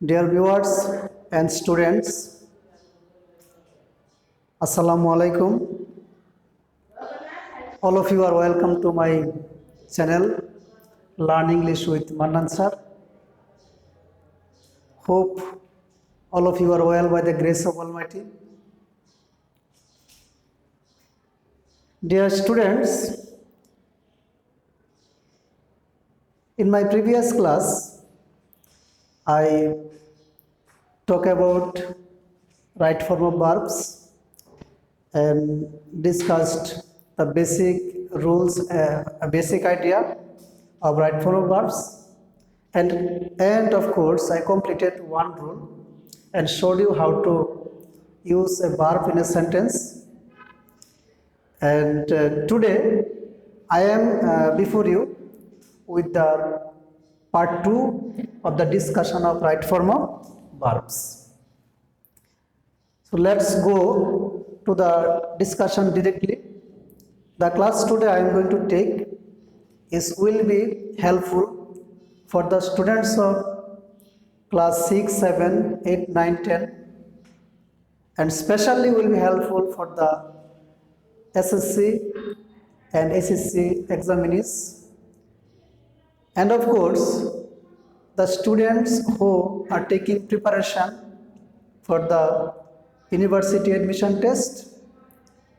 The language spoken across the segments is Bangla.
Dear viewers and students, Assalamu alaikum. All of you are welcome to my channel, Learn English with Mannan sir. Hope all of you are well by the grace of Almighty. Dear students, in my previous class, I talk about right form of verbs and discussed the basic rules, a basic idea of right form of verbs, and of course I completed one rule and showed you how to use a verb in a sentence. And today I am before you with the part 2 of the discussion of right form of verbs. So let's go to the discussion directly. The class today I am going to take will be helpful for the students of class 6, 7, 8, 9, 10, and especially will be helpful for the SSC and SSC examinees, and of course the students who are taking preparation for the university admission test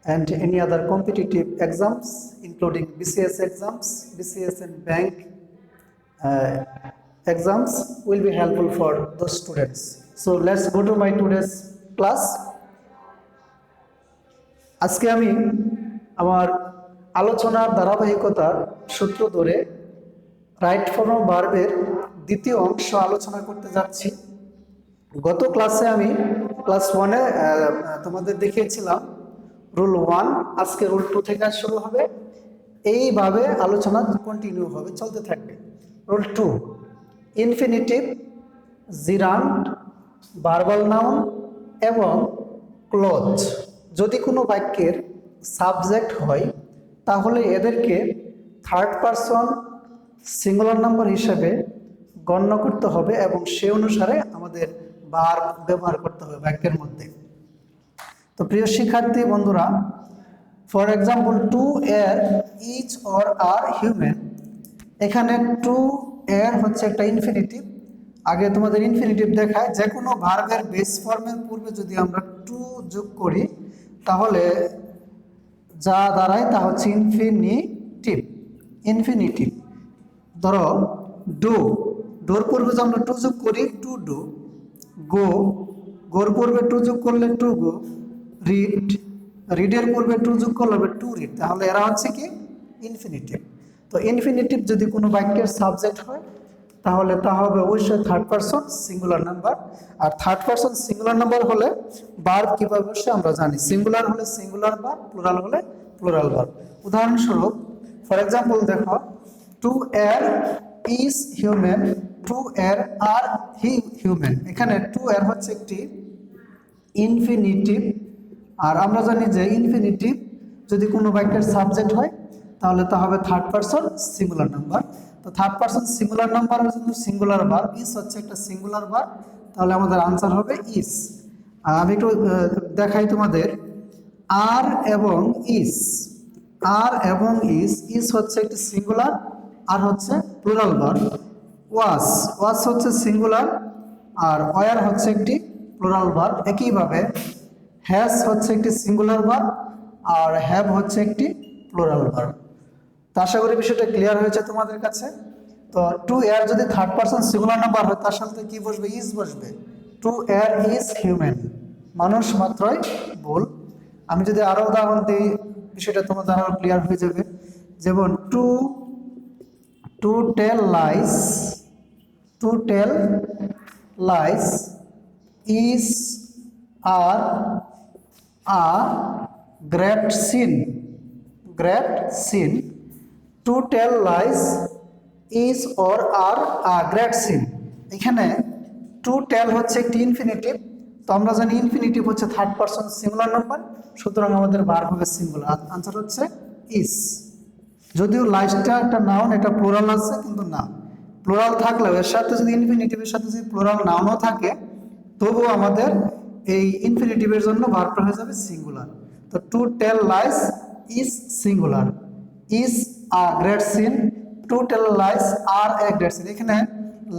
and any other competitive exams including BCS exams, BCS and bank exams will be helpful for those students. So let's go to my today's class. আজকে আমি আমার আলোচনার ধারাবাহিকতার সূত্র ধরে রাইট ফর্ম অফ ভার্বের দ্বিতীয় অংশ আলোচনা করতে যাচ্ছি। গত ক্লাসে আমি ক্লাস 1-এ তোমাদের দেখিয়েছিলাম রুল 1, আজকে রুল 2 থেকে শুরু হবে। এইভাবে আলোচনা কন্টিনিউ হবে, চলতে থাকবে। রুল 2, ইনফিনিটিভ, জিরান্ড, ভার্বাল নাউন এবং ক্লজ যদি কোনো বাক্যের সাবজেক্ট হয় তাহলে এদেরকে থার্ড পারসন সিঙ্গুলার নাম্বার হিসেবে গণ্য করতে হবে এবং সে অনুসারে আমাদের ভার্ব ব্যবহার করতে হবে বাক্যের মধ্যে। তো প্রিয় শিক্ষার্থী বন্ধুরা, ফর এক্সাম্পল টু এর ইচ অর আর হিউম্যান, এখানে টু এর হচ্ছে একটা ইনফিনিটিভ। আগে তোমাদের ইনফিনিটিভ দেখায় যে কোনো ভার্বের বেস ফর্মের পূর্বে যদি আমরা টু যোগ করি তাহলে যা দাঁড়ায় তা হচ্ছে ইনফিনিটিভ। ইনফিনিটিভ ধরো ডু, ডোর পূর্বে যদি আমরা টু যোগ করি টু ডু, গো, গোর পূর্বে টু যোগ করলে টু গো, রিড, রিডের পূর্বে টু যোগ করলে হবে টু রিড, তাহলে এরা হচ্ছে কি ইনফিনিটিভ। তো ইনফিনিটিভ যদি কোনো বাক্যের সাবজেক্ট হয় তাহলে তা হবে অবশ্যই থার্ড পারসন সিঙ্গুলার নাম্বার। আর থার্ড পারসন সিঙ্গুলার নাম্বার হলে ভার্ব কিভাবে বসে আমরা জানি, সিঙ্গুলার হলে সিঙ্গুলার ভার্ব, প্লুরাল হলে প্লুরাল ভার্ব। উদাহরণস্বরূপ ফর এক্সাম্পল দেখো, টু এর ইজ হিউম্যান, টু এর আর হিউম্যান। এখানে টু এর হচ্ছে একটি ইনফিনিটিভ, আর আমরা জানি যে ইনফিনিটিভ যদি কোনো বাক্যের সাবজেক্ট হয় তাহলে তা হবে থার্ড পারসন সিঙ্গুলার নাম্বার। তো থার্ড পারসন সিঙ্গুলার নাম্বারের জন্য সিঙ্গুলার ভার্ব, ইজ হচ্ছে একটা সিঙ্গুলার ভার্ব, তাহলে আমাদের আনসার হবে ইজ। আমি একটু দেখাই তোমাদের, আর এবং ইজ, আর এবং ইজ, ইজ হচ্ছে একটি সিঙ্গুলার, আর হচ্ছে প্লুরাল ভার্ব। ওয়াজ, ওয়াজ হচ্ছে সিঙ্গুলার, আর ওয়ার হচ্ছে একটি প্লুরাল ভার্ব। একইভাবে হ্যাজ হচ্ছে একটি সিঙ্গুলার ভার্ব, আর হ্যাভ হচ্ছে একটি প্লুরাল ভার্ব। তো আশা করি বিষয়টা ক্লিয়ার হয়েছে তোমাদের কাছে। তো টু এর যদি থার্ড পারসন সিঙ্গুলার নাম্বার হয় তার সাথে কি বসবে, ইজ বসবে। টু এর ইজ হিউম্যান, মানুষ মাত্রই ভুল। আমি যদি আরো উদাহরণ দিই বিষয়টা তোমাদের আরো ক্লিয়ার হয়ে যাবে। যেমন to to tell lies, to tell lies is are a great sin, great sin. To tell lies is or are a great sin. এখানে টু টেল হচ্ছে একটি ইনফিনিটিভ, তো আমরা জানি ইনফিনিটিভ হচ্ছে থার্ড পারসন সিঙ্গুলার নাম্বার, সুতরাং আমাদের ভার্ব হবে সিঙ্গুলার, আনসার হচ্ছে ইজ। যদিও লাইসটা একটা নাউন, এটা প্লুরাল আছে কিন্তু না, প্লুরাল থাকলেও এর সাথে যদি ইনফিনিটিভের সাথে যদি প্লুরাল নাউনও থাকে তবুও আমাদের এই ইনফিনিটিভের জন্য ভার্বটা হয়ে যাবে সিঙ্গুলার। তো to tell lies is singular, is a great sin, to tell lies are a great sin. এখানে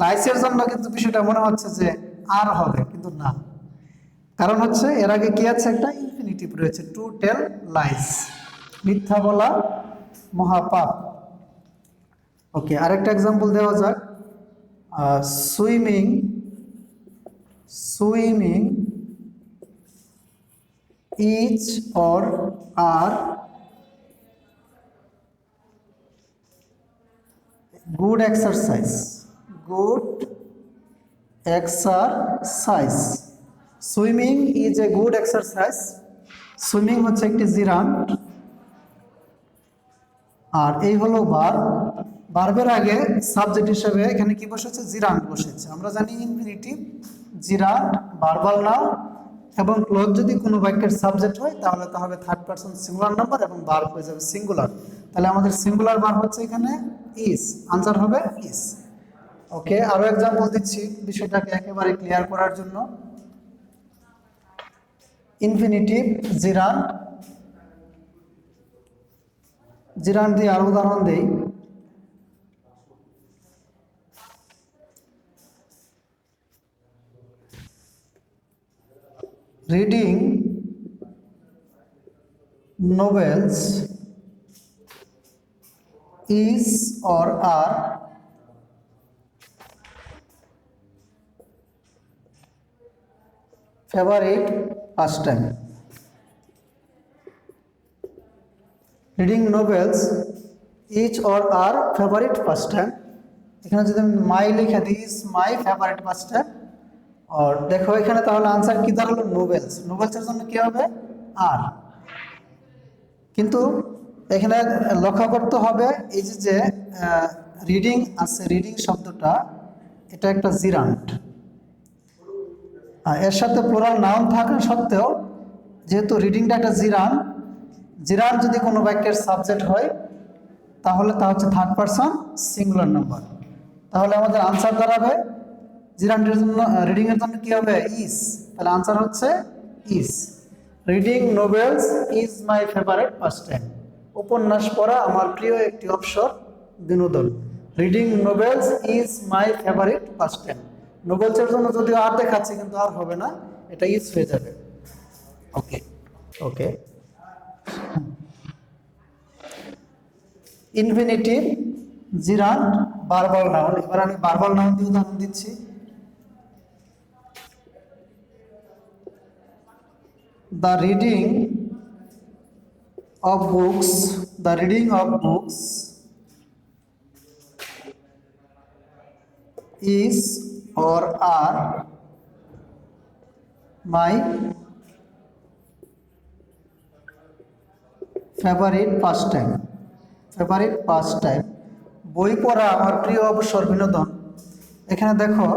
লাইসের জন্য কিন্তু বিষয়টা মনে হচ্ছে যে আর হবে, কিন্তু না, কারণ হচ্ছে এর আগে কি আছে, একটা ইনফিনিটিভ রয়েছে, টু টেল লাইস, মিথ্যা বলা মহাপাপ। ওকে, আরেকটা এক্সাম্পল দেওয়া যাক। Swimming, swimming is or are good exercise, good exercise. Swimming is a good exercise. Swimming হচ্ছে একটি জিরান্ড, আর এই হলো ভার্ব। ভার্বের আগে সাবজেক্ট হিসেবে এখানে কি বসেছে, জিরান্ড বসেছে। আমরা জানি ইনফিনিটিভ, জিরান্ড, ভার্বাল নাউন এবং ক্লোজ যদি কোনো বাক্যের সাবজেক্ট হয় তাহলে তা হবে থার্ড পারসন সিঙ্গুলার নাম্বার এবং ভার্ব হয়ে যাবে সিঙ্গুলার। তাহলে আমাদের সিঙ্গুলার ভার্ব হচ্ছে এখানে ইজ, আনসার হবে ইজ। ওকে, আরো এক্সাম্পল দিচ্ছি বিষয়টাকে একেবারে ক্লিয়ার করার জন্য। ইনফিনিটিভ জিরান্ড, জিরান্ড দিয়ে আরো উদাহরণ দেই। Reading novels is or are favorite pastime. Reading novels is or are favorite pastime. এখানে যদি আমি মাই লিখে দিই, ইজ মাই ফেভারিট পাস্টাইম। আর দেখো এখানে তাহলে আনসার কি দাঁড়ালো, নোবেলস। নোবেলসের জন্য কি হবে, আর। কিন্তু এখানে লক্ষ্য করতে হবে এই যে রিডিং আছে, রিডিং শব্দটা এটা একটা জিরান্ড, এর সাথে প্লুরাল নাউন থাকা সত্ত্বেও যেহেতু রিডিংটা একটা জিরান্ড, জিরান্ড যদি কোনো বাক্যের সাবজেক্ট হয় তাহলে তা হচ্ছে থার্ড পারসন সিঙ্গুলার নাম্বার। তাহলে আমাদের আনসার দাঁড়াবে জিরান্ডের জন্য, রিডিং এর জন্য কি হবে, ইজ। তাহলে আনসার হচ্ছে is. Reading novels is my favourite pastime. উপন্যাস পড়া আমার প্রিয় একটি অবসর বিনোদন। Reading novels is my favourite pastime. নোবেলসের জন্য যদিও আর দেখাচ্ছে কিন্তু আর হবে না, এটা ইজ হয়ে যাবে। ওকে ওকে, ইনফিনিটিভ, জিরান্ড, ভার্বাল নাউন। এবার আমি ভার্বাল নাউন দিয়ে উদাহরণ দিচ্ছি। The reading of books, the reading of books is or are my favorite pastime. Favourite pastime, বই পড়া আমার প্রিয় অবসর বিনোদন। এখানে দেখো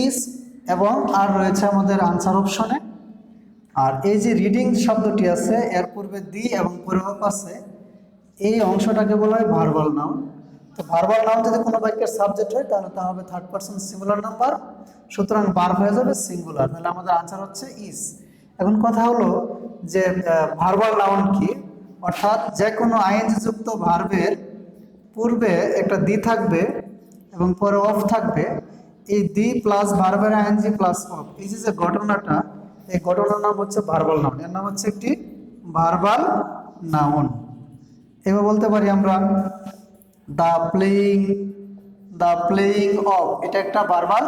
ইজ এবং আর রয়েছে আমাদের আনসার অপশনে। আর এই যে রিডিং শব্দটি আছে এর পূর্বে দি এবং পরিমাপ আছে, এই অংশটাকে বলা হয় ভার্বাল নাউন। তো ভার্বাল নাউন যদি কোনো বাক্যের সাবজেক্ট হয় তাহলে তা হবে থার্ড পারসন সিঙ্গুলার নাম্বার, সুতরাং ভার্ব হয়ে যাবে সিঙ্গুলার। তাহলে আমাদের আনসার হচ্ছে ইজ। এখন কথা হলো যে ভার্বাল নাউন কি, অর্থাৎ যে কোনো আইএনজি যুক্ত ভার্বের পূর্বে একটা দি থাকবে এবং পরে অফ থাকবে। এই দি প্লাস ভার্বের আইএনজি প্লাস অফ, এই যে ঘটনাটা, এই ঘটনার নাম হচ্ছে ভার্বাল নাউন। এর নাম হচ্ছে একটি ভার্বাল নাউন। এবার বলতে পারি আমরা দ্য প্লেইং অফ, এটা একটা ভার্বাল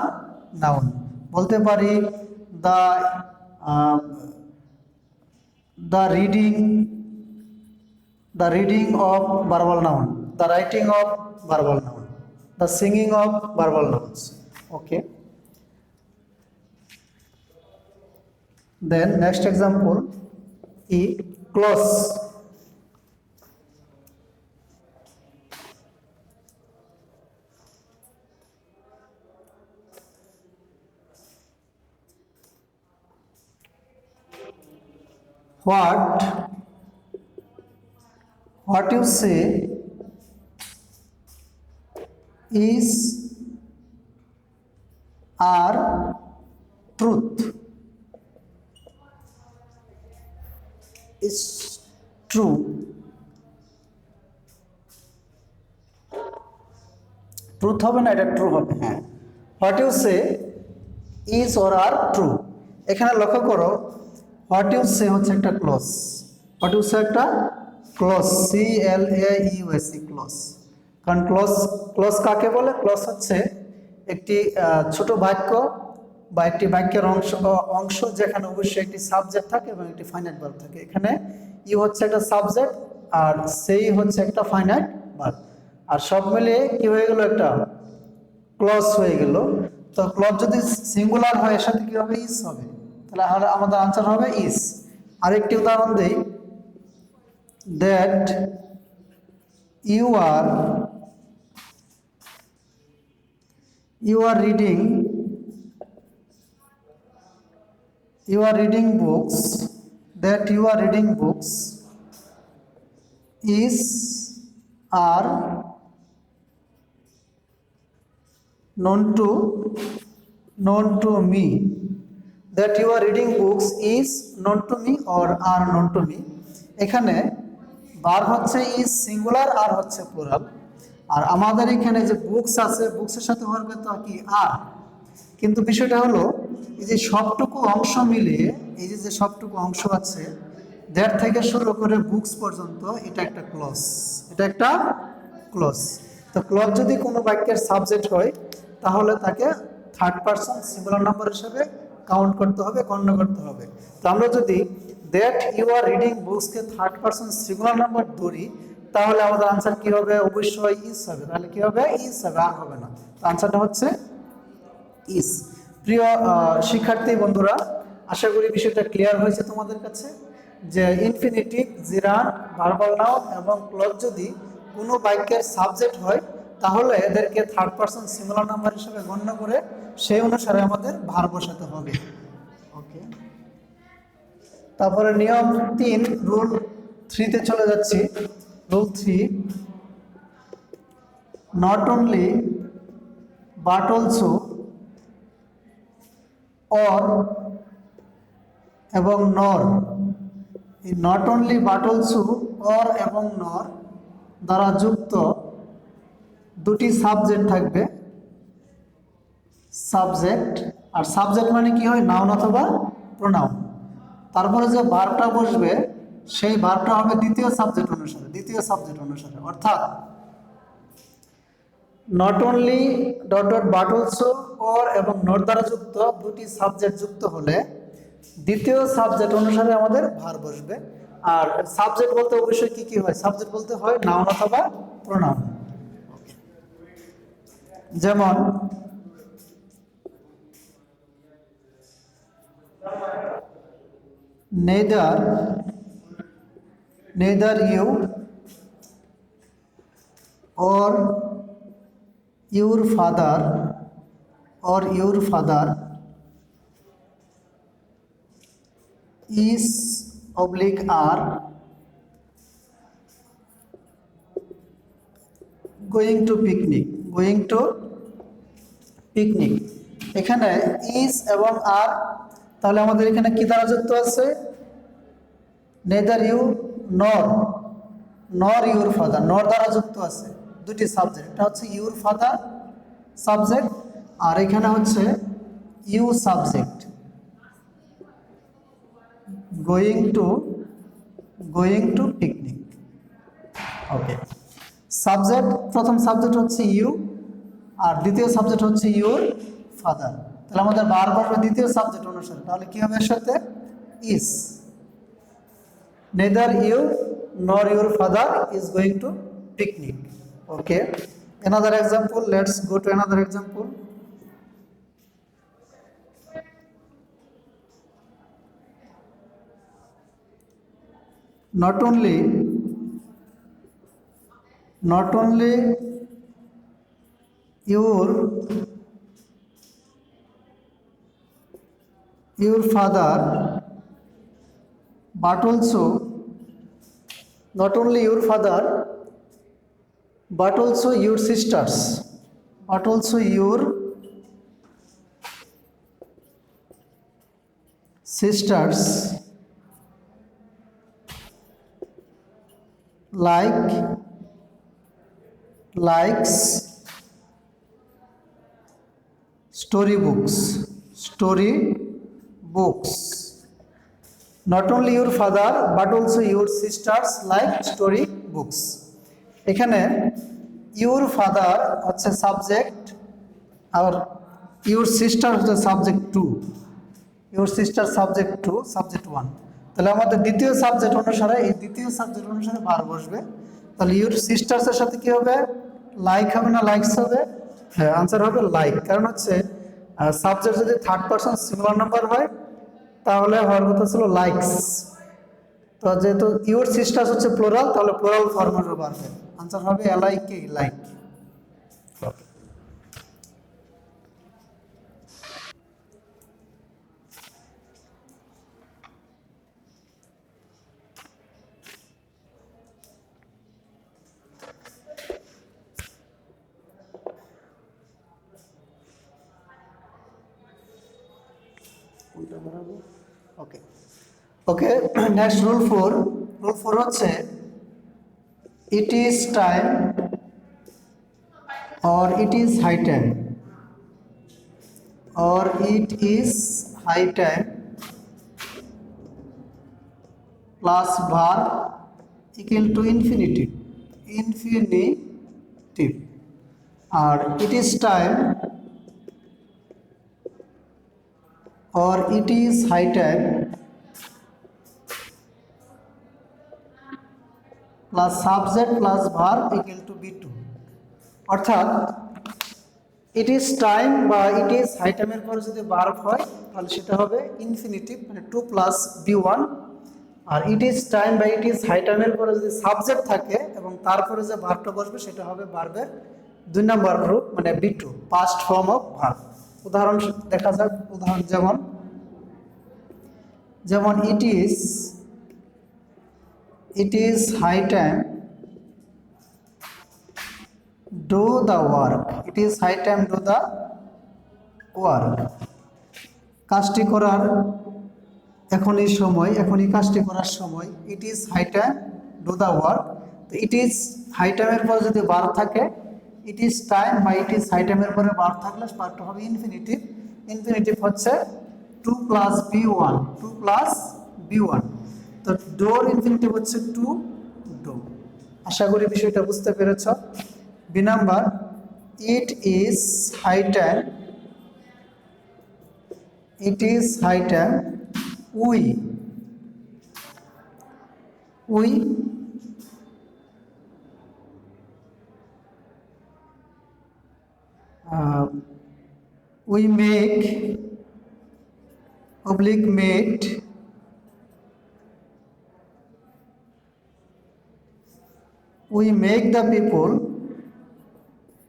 নাউন। বলতে পারি the reading of verbal noun, the writing of verbal noun, the singing of verbal nouns. Okay, then next example, close. What you say is are truth is true, truth হবে না, এটা ট্রু হবে। হ্যাঁ, what you say is or are true. এখানে লক্ষ্য করো, হোয়াট ইউ সে হচ্ছে একটা ক্লজ, হোয়াট ইউ সে একটা ক্লজ, CLAUSE ক্লজ। কারণ ক্লজ, ক্লজ কাকে বলে? ক্লজ হচ্ছে একটি ছোট বাক্য বা একটি বাক্যের অংশ যেখানে অবশ্যই একটি সাবজেক্ট থাকে এবং একটি ফাইনাইট ভার্ব থাকে। এখানে ইউ হচ্ছে একটা সাবজেক্ট আর সেই হচ্ছে একটা ফাইনাইট ভার্ব, আর সব মিলিয়ে কি হয়ে গেল? একটা ক্লজ হয়ে গেল। তো ক্লজ যদি সিঙ্গুলার হয় এর সাথে কি হবে? ইজ হবে। তাহলে আমাদের আনসার হবে ইজ। আরেকটি উদাহরণ দেই, that you are reading books, that you are reading books is are known to me, that you are reading books is known to me or are known to me। এখানে ভার্ব হচ্ছে ইজ সিঙ্গুলার আর হচ্ছে প্লুরাল, আর আমাদের এখানে যে বুকস আছে বুকসের সাথে হওয়ার কথা কি? আর। কিন্তু বিষয়টা হলো এই যে সবটুকু অংশ মিলিয়ে, এই যে সবটুকু অংশ আছে দ্যাট থেকে শুরু করে বুকস পর্যন্ত, এটা একটা ক্লজ, এটা একটা ক্লজ। তো ক্লজ যদি কোনো বাক্যের সাবজেক্ট হয় তাহলে তাকে থার্ড পারসন সিঙ্গুলার নাম্বার হিসেবে কাউন্ট করতে হবে, গণ্য করতে হবে। তো আমরা যদি দ্যাট ইউ আর রিডিং বুকসকে থার্ড পারসন সিঙ্গুলার নাম্বার ধরি তাহলে আমাদের আনসার কি হবে? অবশ্যই ইজ হবে। তাহলে কি হবে? ইজ হবে, আর হবে না। তো আনসারটা হচ্ছে ইজ। প্রিয় শিক্ষার্থী বন্ধুরা, আশা করি বিষয়টা ক্লিয়ার হয়েছে তোমাদের কাছে যে ইনফিনিটিভ, জিরান, ভার্বাল নাউন এবং ক্লজ যদি কোনো বাক্যের সাবজেক্ট হয় তাহলে এদেরকে থার্ড পারসন সিঙ্গুলার নাম্বার হিসেবে গণ্য করে সেই অনুসারে আমাদের ভার বসাতে হবে। ওকে, তারপরে নিয়ম 3, রুল 3-তে চলে যাচ্ছি। Rule 3, not only but also or এবং নর, এই not only but also or এবং নর দ্বারা যুক্ত দুটি সাবজেক্ট থাকবে। সাবজেক্ট, আর সাবজেক্ট মানে কি হয়? নাউন অথবা প্রোনাউন। তারপরে যে ভার্বটা বসবে সেই ভার্বটা হবে দ্বিতীয় সাবজেক্ট অনুসারে, অর্থাৎ not only dot dot but also or এবং নট দ্বারা যুক্ত দুটি সাবজেক্ট যুক্ত হলে দ্বিতীয় সাবজেক্ট অনুসারে আমাদের ভার বসবে। আর সাবজেক্ট বলতে অবশ্যই কি কি হয়? সাবজেক্ট বলতে হয় নাউন অথবা প্রোনাউন। যেমন neither you or your father is oblique are going to picnic, এখানে ইজ এবং আর, তাহলে আমাদের এখানে কি দ্বারা যুক্ত আছে? Neither you nor your father, nor দ্বারা যুক্ত আছে দুটি সাবজেক্ট। এটা হচ্ছে ইউর ফাদার সাবজেক্ট আর এখানে হচ্ছে you subject. Going to picnic. Okay, subject, প্রথম সাবজেক্ট হচ্ছে ইউ আর দ্বিতীয় সাবজেক্ট হচ্ছে ইউর ফাদার। তাহলে আমাদের বার বসবে দ্বিতীয় সাবজেক্ট অনুসারে, তাহলে কি হবে এর সাথে? Is. Neither you nor your father is going to picnic. Okay, another example, let's go to another example. Not only your father but also not only your father but also your sisters, but also your sisters likes storybooks. Not only your father but also your sisters like storybooks. এখানে your father হচ্ছে সাবজেক্ট আর your sister হচ্ছে subject 2, your sister subject 2, subject 1। তাহলে আমাদের দ্বিতীয় সাবজেক্ট অনুসারে এই দ্বিতীয় সাবজেক্ট অনুসারে ভার বসবে। তাহলে your sisters এর সাথে কি হবে? লাইক হবে না লাইকস হবে? হ্যাঁ, আনসার হবে লাইক। কারণ হচ্ছে সাবজেক্ট যদি থার্ড পারসন সিঙ্গুলার নাম্বার হয় তাহলে হওয়ার কথা ছিল লাইকস। তো যেহেতু ইউর সিস্টার্স হচ্ছে প্লোরাল, তাহলে প্লোরাল ফর্মে পারবে। আনসার হবে এলআইকে, লাইক। ওকে ওকে, নেক্সট রুল 4। রুল 4 হচ্ছে ইট is time or it is high time or it is high time plus verb equal to infinitive or it is time or it is high time plus subject plus verb equal to be2। অর্থাৎ ইট ইজ টাইম বা ইট ইজ হাই টাইমের পরে যদি ভার্ব হয় তাহলে সেটা হবে ইনফিনিটিভ, মানে 2 প্লাস বি1। আর ইট ইজ টাইম বা ইট ইজ হাই টাইমের পরে যদি সাবজেক্ট থাকে এবং তারপরে যে ভার্বটা বসবে সেটা হবে ভার্বের 2 নম্বর রূপ, মানে বি2, পাস্ট ফর্ম অফ ভার্ব। উদাহরণ দেখা যাক। উদাহরণ যেমন it is high time do the work, it is high time do the work। কাজটি করার এখনই সময়, এখনই কাজটি করার সময়। It is high time do the work. তো ইট ইজ হাই টাইমের পরে যদি ভার্ব থাকে, ইট ইজ টাইম বা ইট ইজ হাই টাইমের পরে ভার্ব থাকলে ভার্বটা হবে ইনফিনিটিভ। ইনফিনিটিভ হচ্ছে 2 প্লাস বি1, 2 প্লাস বি1। তো ডোর ইনফিনিটিভ হচ্ছে 2 ডো। আশা করি বিষয়টা বুঝতে পেরেছ। B number, it is high time we make made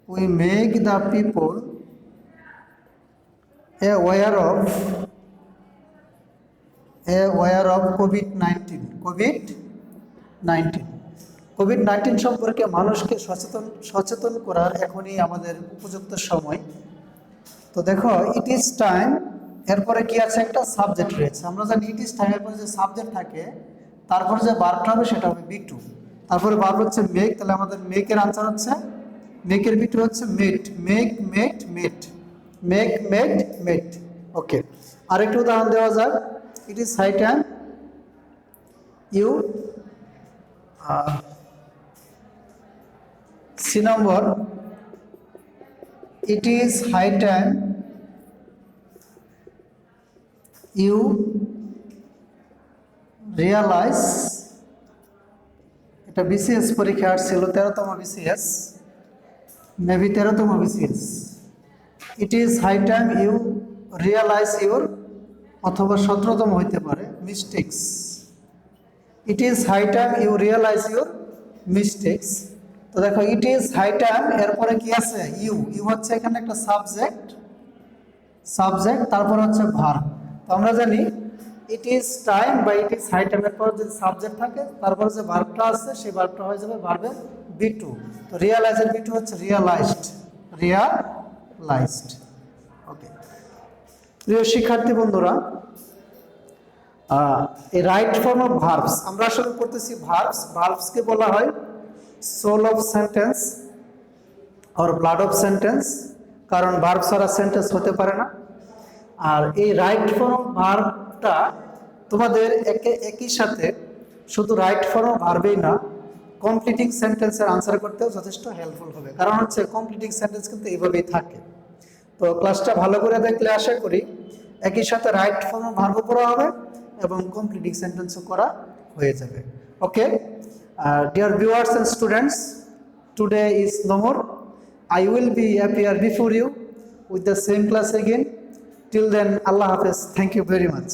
we make the people aware of COVID-19 সম্পর্কে মানুষকে সচেতন করার এখনই আমাদের উপযুক্ত সময়। তো দেখো, ইট ইজ টাইম এরপরে কি আছে, একটা সাবজেক্ট রয়েছে। আমরা জানি ইট ইজ টাইমের পরে যে সাবজেক্ট থাকে তারপরে যে ভার্বটা হবে সেটা হবে বি2। তারপরে ভার্ব হচ্ছে মেক, তাহলে আমাদের মেকের আনসার হচ্ছে, মেকের বি2 হচ্ছে মেড। ওকে, আরেকটু উদাহরণ দেওয়া যাক। It is high time you, C number, it is high time you realise. এটা বিসিএস পরীক্ষা আসছিল, 13তম বিসিএস, মেবি 13তম BCS. It is high time you realise your, অথবা 17তম হইতে পারে, mistakes. It is high time you realise your mistakes. তো দেখো, ইট ইজ হাই টাইম এরপরে কি আছে, ইউ হচ্ছে এখানে একটা সাবজেক্ট, তারপর হচ্ছে ভার্ব। তো আমরা জানি ইট ইজ টাইম বা ইট ইজ হাই টাইমের পর যদি সাবজেক্ট থাকে তারপর যে ভার্বটা আছে সেই ভার্বটা হয়ে যাবে ভার্বের বি2। তো রিয়ালাইজের বি2 হচ্ছে রিয়ালাইজড। ওকে, প্রিয় শিক্ষার্থী বন্ধুরা, এই রাইট ফর্ম অফ ভার্বস, আমরা আসলে করতেছি ভার্বস। ভার্বসকে বলা হয় soul of sentence or blood of sentence, কারণ ভার্ব ছাড়া সেন্টেন্স হতে পারে না। আর এই রাইট ফর্ম অফ ভার্বটা তোমাদের একই সাথে শুধু রাইট ফর্ম অফ ভার্বেই না, কমপ্লিটিং সেন্টেন্সের আনসার করতেও যথেষ্ট হেল্পফুল হবে। কারণ হচ্ছে কমপ্লিটিং সেন্টেন্স কিন্তু এইভাবেই থাকে। তো ক্লাসটা ভালো করে দেখলে আশা করি একই সাথে রাইট ফর্ম অফ ভার্বও পড়া হবে এবং কমপ্লিটিং সেন্টেন্সও করা হয়ে যাবে। Okay, dear viewers and students, today is no more. I will be appear before you with the same class again. Till then, Allah Hafiz. Thank you very much.